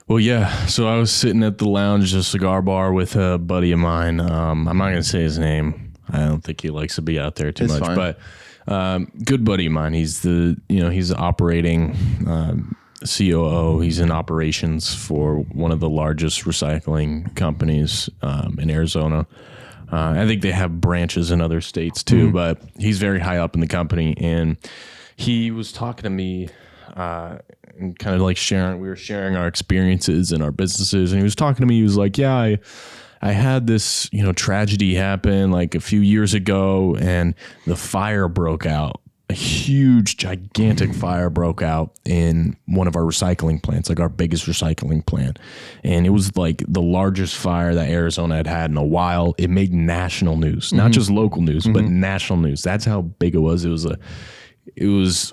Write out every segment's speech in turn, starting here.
Well, yeah. So I was sitting at the lounge, a cigar bar, with a buddy of mine. I'm not going to say his name. I don't think he likes to be out there too much, fine. but good buddy of mine. He's he's the operating COO. He's in operations for one of the largest recycling companies in Arizona. I think they have branches in other states too, but he's very high up in the company. And he was talking to me and kind of like we were sharing our experiences and our businesses. And he was talking to me. He was like, yeah, I had this, tragedy happen like a few years ago, and the fire broke out. A huge, gigantic fire broke out in one of our recycling plants, like our biggest recycling plant. And it was like the largest fire that Arizona had in a while. It made national news, not just local news, but national news. That's how big it was. It was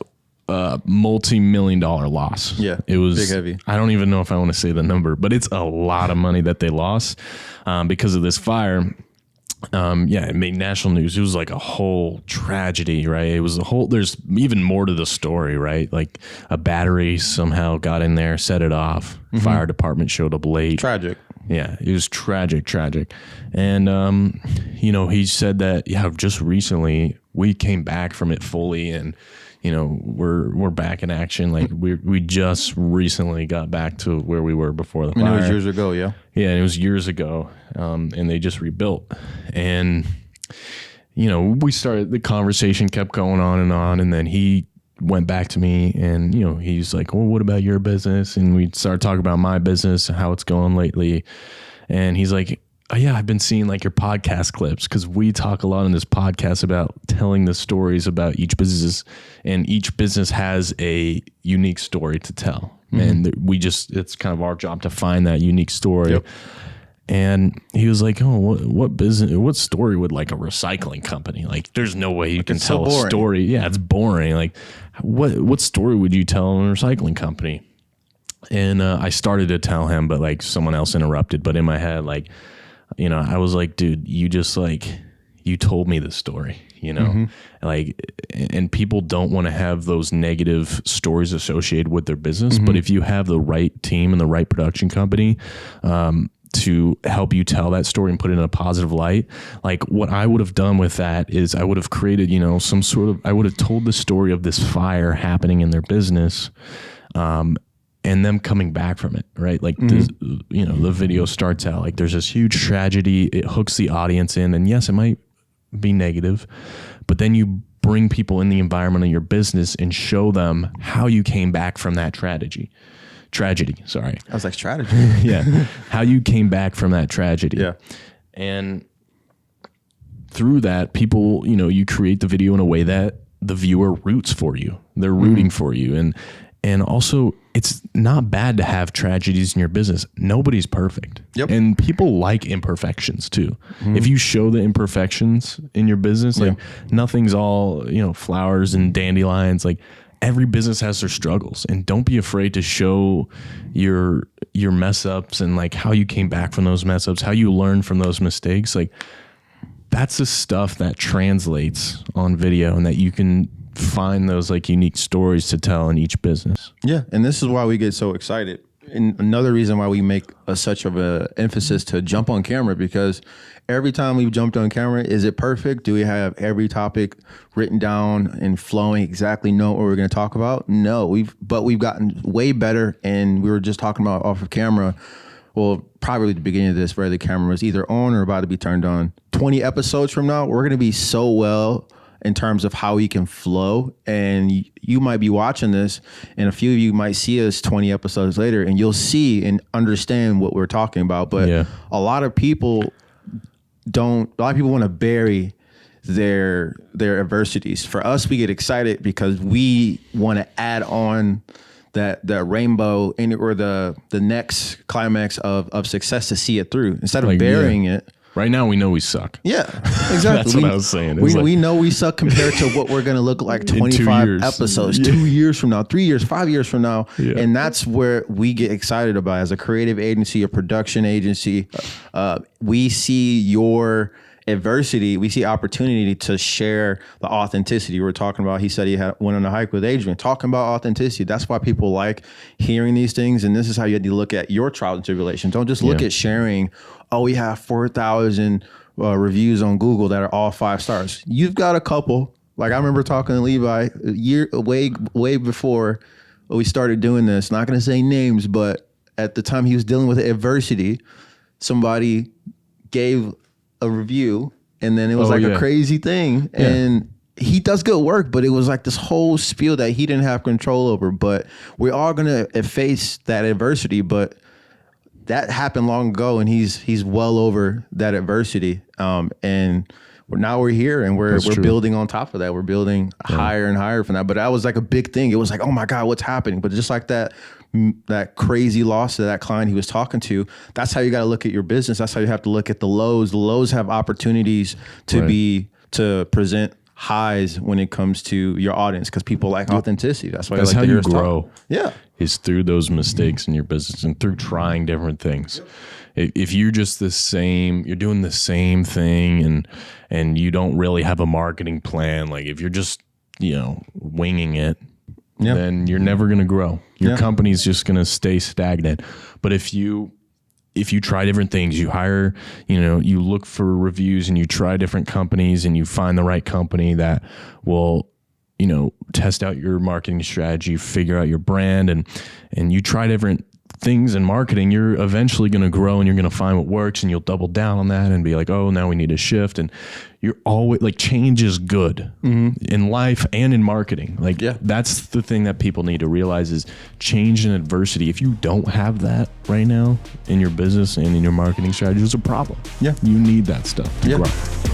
a multi-million-dollar loss. Yeah, it was big, heavy. I don't even know if I want to say the number, but it's a lot of money that they lost because of this fire. It made national news. It was like a whole tragedy, right? It was there's even more to the story, right? Like a battery somehow got in there, set it off. Fire department showed up late. Tragic. Yeah, it was tragic. And, he said that, just recently we came back from it fully, and, we're back in action. Like we just recently got back to where we were before the fire. It was years ago, yeah. Yeah, it was years ago, and they just rebuilt. And, the conversation kept going on, and then he went back to me, and, he's like, well, what about your business? And we started talking about my business and how it's going lately. And he's like, oh, yeah, I've been seeing like your podcast clips, because we talk a lot in this podcast about telling the stories about each business, and each business has a unique story to tell. And it's kind of our job to find that unique story. Yep. And he was like, oh, what story would like a recycling company? Like, there's no way you can tell a story. Yeah, it's boring. Like, what story would you tell in a recycling company? And I started to tell him, but like someone else interrupted. But in my head, like, I was like, dude, you just like, you told me the story, like, and people don't want to have those negative stories associated with their business. But if you have the right team and the right production company, to help you tell that story and put it in a positive light, like what I would have done with that is I would have created, I would have told the story of this fire happening in their business, and them coming back from it, right? Like, the video starts out like there's this huge tragedy. It hooks the audience in, and yes, it might be negative, but then you bring people in the environment of your business and show them how you came back from that tragedy. Sorry. I was like, strategy. Yeah. How you came back from that tragedy. Yeah. And through that, people, you create the video in a way that the viewer roots for you. They're rooting for you. And also, it's not bad to have tragedies in your business. Nobody's perfect. Yep. And people like imperfections too. If you show the imperfections in your business, like nothing's all, flowers and dandelions. Like, every business has their struggles, and don't be afraid to show your mess ups and like how you came back from those mess ups, how you learned from those mistakes. Like, that's the stuff that translates on video, and that you can find those like unique stories to tell in each business. Yeah. And this is why we get so excited. And another reason why we make such of an emphasis to jump on camera, because every time we've jumped on camera, is it perfect? Do we have every topic written down and flowing, exactly know what we're going to talk about? No, we've gotten way better. And we were just talking about off of camera. Well, probably at the beginning of this, where the camera was either on or about to be turned on. 20 episodes from now, we're going to be so well in terms of how we can flow. And you might be watching this, and a few of you might see us 20 episodes later, and you'll see and understand what we're talking about. But a lot of people want to bury their adversities. For us, we get excited because we want to add on that rainbow or the next climax of success to see it through, instead of burying it. Right now, we know we suck. Yeah, exactly. That's what I was saying. We know we suck compared to what we're going to look like 25 episodes, 2 years from now, 3 years, 5 years from now. Yeah. And that's where we get excited about as a creative agency, a production agency. We see your adversity, we see opportunity to share the authenticity we're talking about. He said he went on a hike with Adrian, talking about authenticity. That's why people like hearing these things. And this is how you have to look at your trials and tribulations. Don't just look at sharing, oh, we have 4,000 reviews on Google that are all 5 stars. You've got a couple. Like I remember talking to Levi way before we started doing this. Not going to say names, but at the time he was dealing with adversity, somebody gave a review and then it was a crazy thing. Yeah. And he does good work, but it was like this whole spiel that he didn't have control over. But we're all going to face that adversity, but that happened long ago and he's well over that adversity. And now we're here and we're building on top of that. We're building higher and higher from that. But that was like a big thing. It was like, oh my God, what's happening? But just like that crazy loss to that client he was talking to, that's how you got to look at your business. That's how you have to look at the lows. The lows have opportunities to present highs when it comes to your audience, because people like authenticity. That's why that's like how you grow. Talk. Yeah, is through those mistakes in your business and through trying different things. If you're just you're doing the same thing and you don't really have a marketing plan, like if you're just winging it, then you're never going to grow. Your company's just going to stay stagnant. But if you try different things, you hire, you look for reviews and you try different companies and you find the right company that will, test out your marketing strategy, figure out your brand, and you try different things in marketing, you're eventually going to grow and you're going to find what works and you'll double down on that and be like, oh, now we need a shift. And you're always like, change is good in life and in marketing. Like that's the thing that people need to realize is change and adversity. If you don't have that right now in your business and in your marketing strategy, it's a problem. Yeah. You need that stuff to grow.